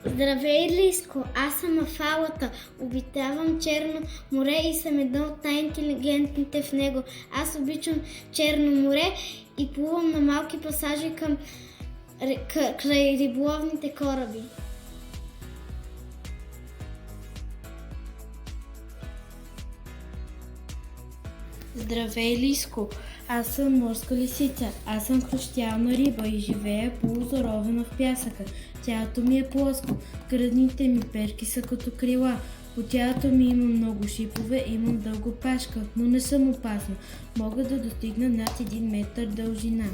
Здравей, Лиско! Аз съм Афалата. Обитавам Черно море и съм едно от най-интелигентните в него. Аз обичам Черно море и плувам на малки пасажи край риболовните кораби. Здравей, Лиско! Аз съм морска лисица. Аз съм хрущялна риба и живея полузаровена в пясъка. Тялото ми е плоско. Гръдните ми перки са като крила. По тялото ми има много шипове, имам дълга пашка, но не съм опасна. Мога да достигна над 1 метър дължина.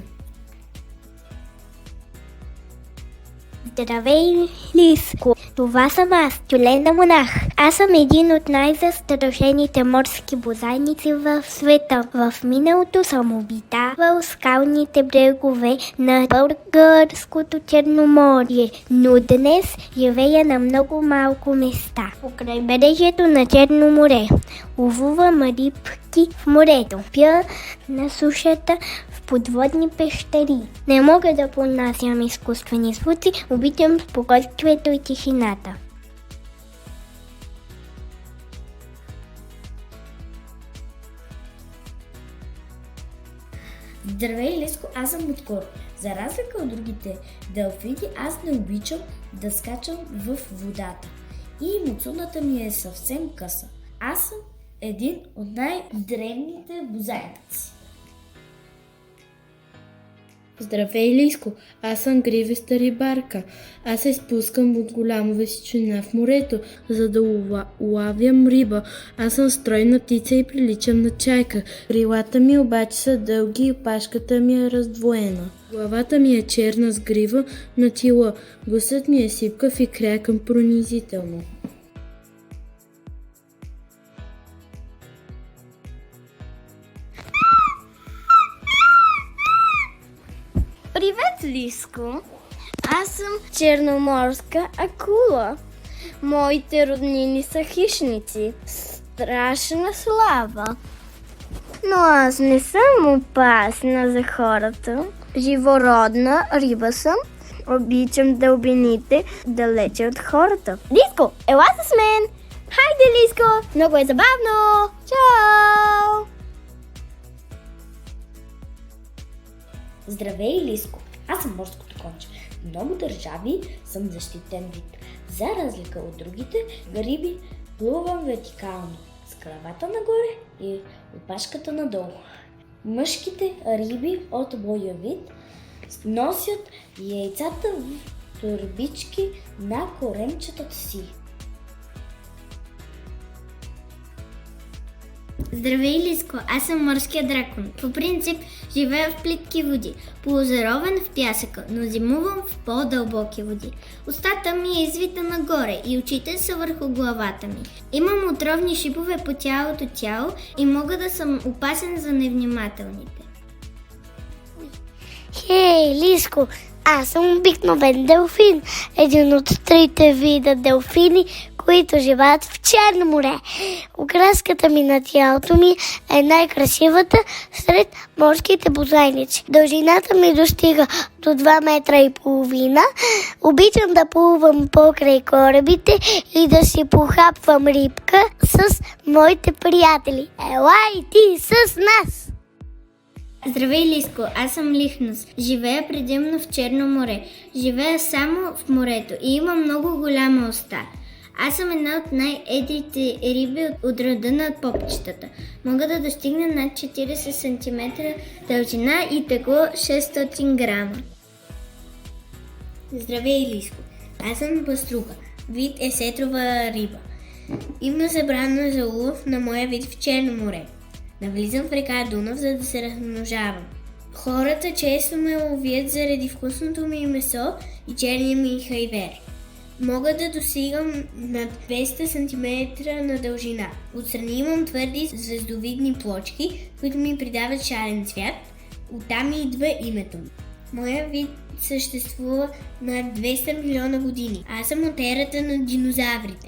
Здравей, Лиско! Това съм аз, тюлена монах. Аз съм един от най-застрашените морски бозайници в света. В миналото съм обитавал скалните брегове на българското Черноморие, но днес живея на много малко места по крайбрежието на Черно море. Ловувам рибки в морето, пия на сушата в подводни пещери. Не мога да понасям изкуствени звуци, обичам спокойствието и тишината. Здравей, Лиско, аз съм Откор. За разлика от другите делфини, аз не обичам да скачам в водата. И муцуната ми е съвсем къса. Аз съм един от най-древните бозайници. Здравей, Лиско! Аз съм гривеста рибарка. Аз се спускам от голяма височина в морето, за да улавям риба. Аз съм стройна птица и приличам на чайка. Крилата ми обаче са дълги и опашката ми е раздвоена. Главата ми е черна с грива на тила. Гласът ми е сипкав и крякам пронизително. Привет, Лиско! Аз съм черноморска акула. Моите роднини са хищници. Страшна слава. Но аз не съм опасна за хората. Живородна риба съм. Обичам дълбините, далече от хората. Лиско, ела с мен! Хайде, Лиско! Много е забавно! Чао! Здравей, Лиско! Аз съм морското конче. В много държави съм защитен вид. За разлика от другите риби, плувам вертикално, с главата нагоре и опашката надолу. Мъжките риби от моя вид носят яйцата в торбички на коремчетата си. Здравей, Лиско! Аз съм морския дракон. По принцип живея в плитки води, полузаровен в пясъка, но зимувам в по-дълбоки води. Устата ми е извита нагоре и очите са върху главата ми. Имам отровни шипове по цялото тяло и мога да съм опасен за невнимателните. Хей, Лиско! Аз съм обикновен делфин, един от 3 вида делфини, които живеят в Черно море. Окраската ми на тялото ми е най-красивата сред морските бозайници. Дължината ми достига до 2,5 метра. Обичам да плувам покрай корабите и да си похапвам рибка с моите приятели. Елай ти с нас! Здравей, Лиско! Аз съм Лихнос. Живея предимно в Черно море. Живея само в морето и имам много голяма уста. Аз съм една от най-едрите риби от рода на попчетата. Мога да достигна над 40 см дължина и тегло 600 грама. Здравей, Лиско! Аз съм паструха. Вид е сетрова риба. Има забрана за улов на моя вид в Черно море. Навлизам в река Дунав, за да се размножавам. Хората често ме ловят заради вкусното ми месо и черния ми хайвер. Мога да достигам над 200 см на дължина. Отстрани имам твърди звездовидни плочки, които ми придават шарен цвят. Оттам идва името ми. Моя вид съществува над 200 милиона години. Аз съм от ерата на динозаврите.